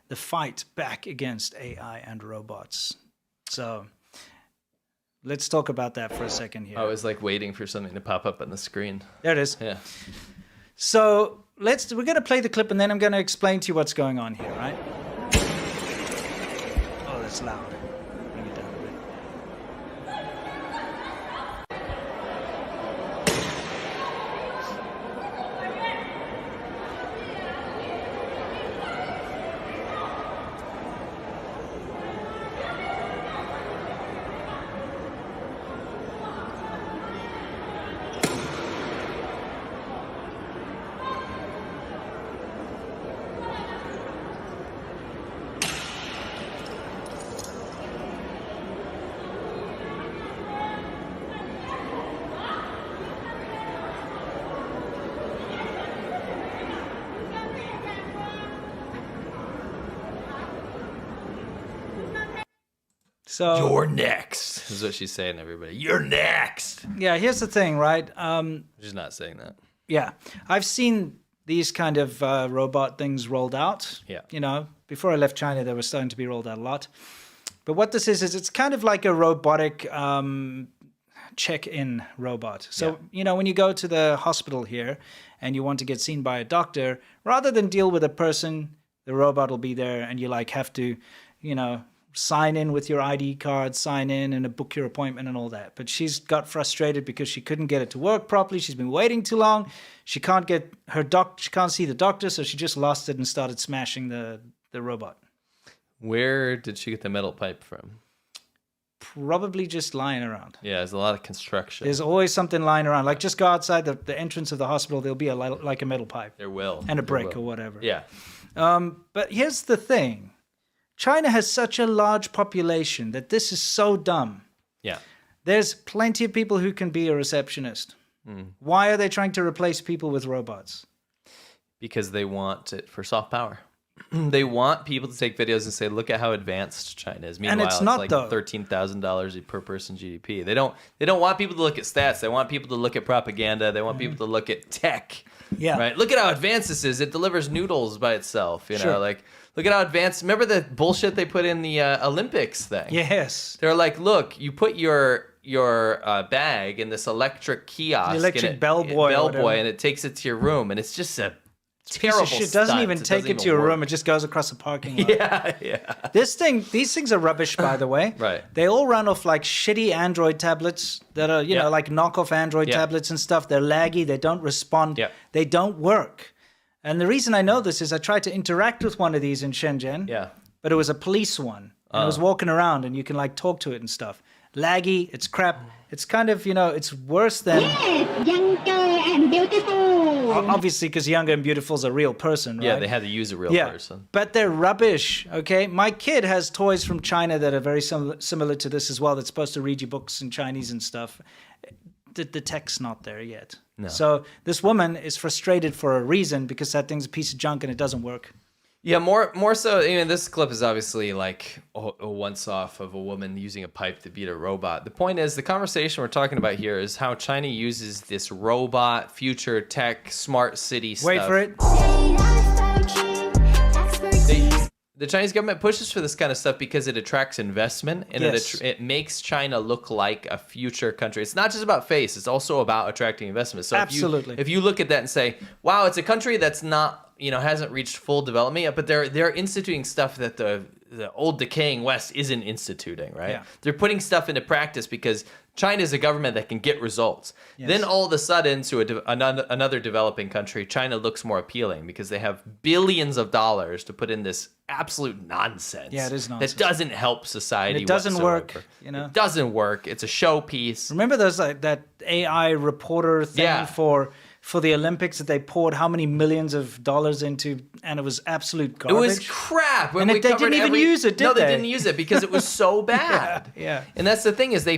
the fight back against AI and robots. So let's talk about that for a second here. I was like waiting for something to pop up on the screen. There it is. Yeah. So we're going to play the clip, and then I'm going to explain to you what's going on here, right? Oh, that's loud. Bring it down a bit. So You're next, is what she's saying to everybody. You're next. yeah, here's the thing, right? She's not saying that. Yeah, I've seen these kind of robot things rolled out. Yeah. You know, before I left China, they were starting to be rolled out a lot. But what this is it's kind of like a robotic check-in robot. So, you know, when you go to the hospital here and you want to get seen by a doctor, rather than deal with a person, the robot will be there and you like have to, you know, sign in with your ID card, sign in and book your appointment and all that. But she's got frustrated because she couldn't get it to work properly. She's been waiting too long. She can't get she can't see the doctor, so she just lost it and started smashing the robot. Where did she get the metal pipe from? Probably just lying around. Yeah, there's a lot of construction. There's always something lying around. Like just go outside the entrance of the hospital, there'll be like a metal pipe. There will. And a brick or whatever. Yeah. But here's the thing. China has such a large population that this is so dumb. Yeah. There's plenty of people who can be a receptionist. Why are they trying to replace people with robots? Because they want it for soft power. They want people to take videos and say, look at how advanced China is. Meanwhile, it's not, like though. $13,000 per person GDP. They don't want people to look at stats. They want people to look at propaganda. They want people to look at tech. Yeah. Right? Look at how advanced this is. It delivers noodles by itself. You know, Sure. like look at how advanced. Remember the bullshit they put in the Olympics thing? Yes. They're like, look, you put your bag in this electric kiosk, The electric and bellboy or whatever. and it takes it to your room, and it's just a Piece terrible of shit. Doesn't stunt. even take it to your room. It just goes across the parking lot. Yeah. These things are rubbish, by the way. Right. They all run off like shitty Android tablets that are, you know, like knockoff Android tablets and stuff. They're laggy. They don't respond. Yeah. They don't work. And the reason I know this is I tried to interact with one of these in Shenzhen. Yeah. But it was a police one. And I was walking around and you can like talk to it and stuff. Laggy. It's crap. It's kind of, you know, it's worse than... Younger and beautiful. Obviously, because Younger and Beautiful is a real person, right? Yeah, they had to use a real person. But they're rubbish, okay? My kid has toys from China that are very similar to this as well, that's supposed to read you books in Chinese and stuff. The tech's not there yet. No. So this woman is frustrated for a reason because that thing's a piece of junk and it doesn't work. Yeah, more so. I mean, this clip is obviously like a once-off of a woman using a pipe to beat a robot. The point is, the conversation we're talking about here is how China uses this robot, future tech, smart city stuff. Wait for it. The Chinese government pushes for this kind of stuff because it attracts investment and Yes. it makes China look like a future country. It's not just about face; it's also about attracting investment. So Absolutely. if you look at that and say, "Wow, it's a country that's not, you know, hasn't reached full development yet," but they're instituting stuff that the old decaying West isn't instituting, right? Yeah. They're putting stuff into practice because China is a government that can get results. Yes. Then all of a sudden, to another developing country, China looks more appealing because they have billions of dollars to put in this absolute nonsense. Yeah, it is nonsense. That doesn't help society. And it doesn't whatsoever. work, you know? It doesn't work. It's a showpiece. Remember those like that AI reporter thing Yeah. for the Olympics that they poured how many millions of dollars into, and it was absolute It garbage. was crap. When And we they covered didn't even use it, did No, they they? didn't use it because it was so bad. Yeah. And that's the thing is they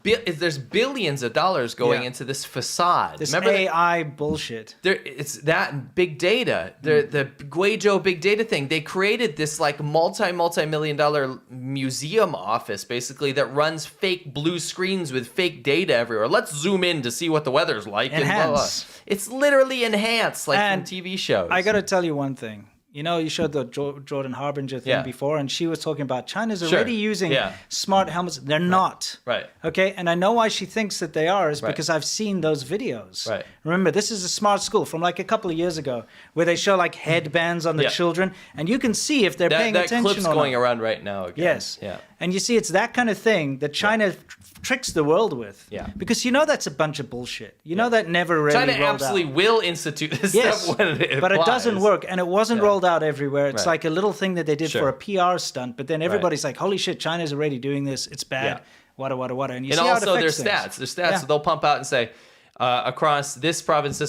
there's billions of dollars going into this facade. This Remember that- AI bullshit. it's that and big data. The Guizhou big data thing. They created this like multi-million-dollar museum office basically that runs fake blue screens with fake data everywhere. Let's zoom in to see what the weather's like. And blah, blah. Enhance. It's literally enhanced like And from TV shows. I got to tell you one thing. You know, you showed the Jordan Harbinger thing Yeah. before, and she was talking about China's Sure. already using Yeah. smart helmets. They're not. Right. Okay, and I know why she thinks that they are is Right. because I've seen those videos. Right. Remember, this is a smart school from like a couple of years ago where they show like headbands on the Yeah. children, and you can see if they're paying That attention clip's or going not. around right now again. Yes. Yeah. And you see, it's that kind of thing that China tricks the world with. Yeah. Because you know that's a bunch of bullshit. You know that never really China rolled absolutely out. will institute this Yes, stuff when it but it applies. doesn't work, and it wasn't Yeah. rolled out everywhere. It's Right. like a little thing that they did for Sure. a PR stunt, but then everybody's like, "Holy shit, China's already doing this. It's bad." Yeah. What, and you And see how it also their affects things. stats. Their stats, Yeah. so they'll pump out and say, across this province,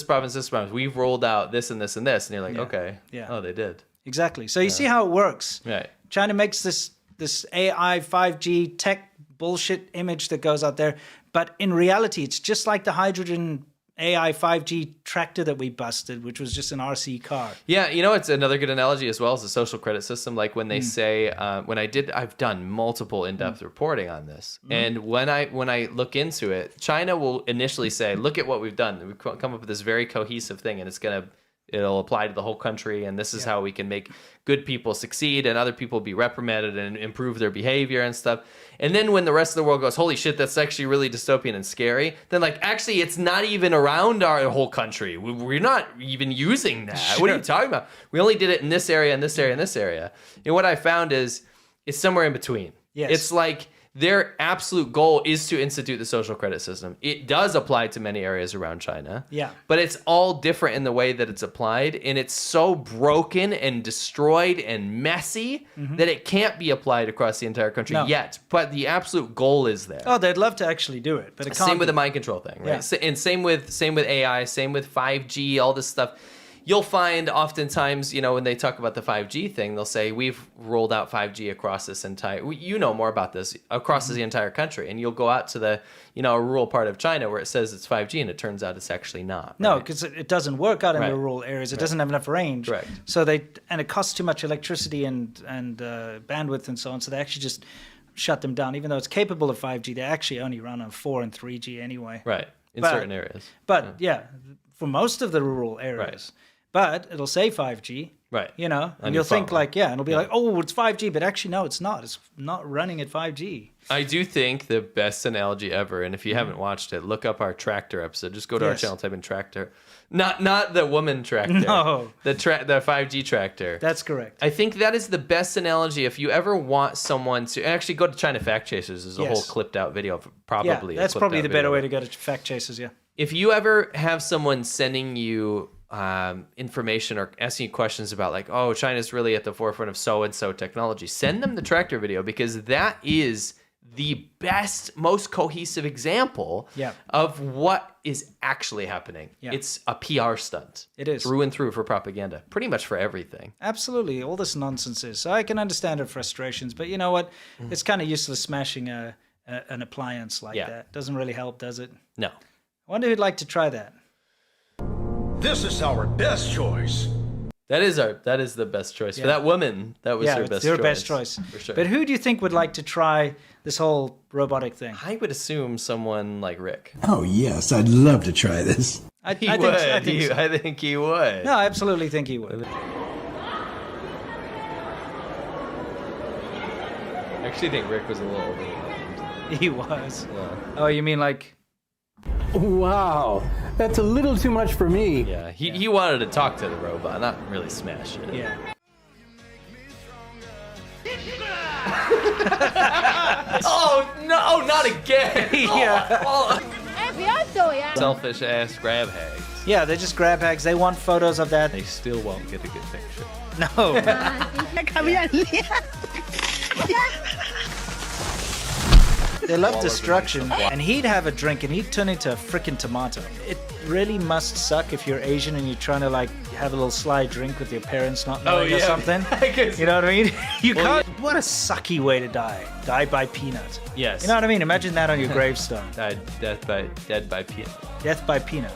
we've rolled out this and this and this. And you're like, okay. Yeah. Oh, they did. Exactly. So you see how it works. Right. China makes this AI 5G tech bullshit image that goes out there, but in reality, it's just like the hydrogen AI 5G tractor that we busted, which was just an RC car. Yeah, you know, it's another good analogy as well as the social credit system. Like when they say, I've done multiple in-depth reporting on this, and when I look into it, China will initially say, "Look at what we've done. We've come up with this very cohesive thing, and it'll apply to the whole country, and this is how we can make good people succeed and other people be reprimanded and improve their behavior and stuff." And then when the rest of the world goes, "Holy shit, that's actually really dystopian and scary," then like, actually, it's not even around our whole country. We're not even using that. Sure. What are you talking about? We only did it in this area, in this area, in this area. And what I found is it's somewhere in between. Yes. It's like their absolute goal is to institute the social credit system. It does apply to many areas around China. Yeah. But it's all different in the way that it's applied. And it's so broken and destroyed and messy that it can't be applied across the entire country No. yet. But the absolute goal is there. Oh, they'd love to actually do it, but it can't. Same with be. the mind control thing, right? Yeah. And same with AI, same with 5G, all this stuff. You'll find oftentimes, you know, when they talk about the 5G thing, they'll say, we've rolled out 5G across this entire, you know more about this, across the entire country. And you'll go out to the, you know, a rural part of China where it says it's 5G and it turns out it's actually not. No, right? because it doesn't work out in Right. the rural areas. It doesn't have enough range. Correct. So and it costs too much electricity and bandwidth and so on. So they actually just shut them down. Even though it's capable of 5G, they actually only run on 4 and 3G anyway. Right. In But- certain areas. But yeah, for most of the rural areas. But it'll say 5G. Right. You know, On and your you'll think phone. like, and it'll be like, oh, it's 5G, but actually, no, it's not. It's not running at 5G. I do think the best analogy ever, and if you haven't watched it, look up our tractor episode. Just go to our Yes. channel, type in tractor. Not the woman tractor. No. The 5G tractor. That's correct. I think that is the best analogy if you ever want someone to actually go to China Fact Chasers. There's a Yes. whole clipped out video of probably. Yeah, a that's clipped probably out the better video. way to go to fact chasers, yeah. If you ever have someone sending you information or asking you questions about like, oh, China's really at the forefront of so-and-so technology, send them the tractor video because that is the best, most cohesive example Yeah. of what is actually happening. Yeah. It's a PR stunt. It is. Through and through for propaganda, pretty much for everything. Absolutely, all this nonsense is. So I can understand her frustrations, but you know what? It's kind of useless smashing an appliance like Yeah. that. Doesn't really help, does it? No. I wonder who'd like to try that. This is our best choice. That is the best choice. For Yeah. that woman, that was Yeah, her it's best your choice. best choice. For sure. But who do you think would like to try this whole robotic thing? I would assume someone like Rick. Oh, yes, I'd love to try this. I He think, would. I think so. I think he would. No, I absolutely think he would. I actually think Rick was a little overwhelmed. He was. Yeah. Oh, you mean like... Wow, that's a little too much for me. Yeah, he wanted to talk to the robot, not really smash it. Yeah. Oh no, not again! Yeah. Oh, 哎，不要走呀！ selfish ass grab hags. Yeah, they're just grab hags. They want photos of that. They still won't get a good picture. No. 看不见脸。 They love destruction. And he'd have a drink and he'd turn into a freaking tomato. It really must suck if you're Asian and you're trying to like have a little sly drink with your parents not knowing or something. You know what I mean? You can't. What a sucky way to die. Die by peanut. Yes. You know what I mean? Imagine that on your gravestone. Dead by peanut. Death by peanut.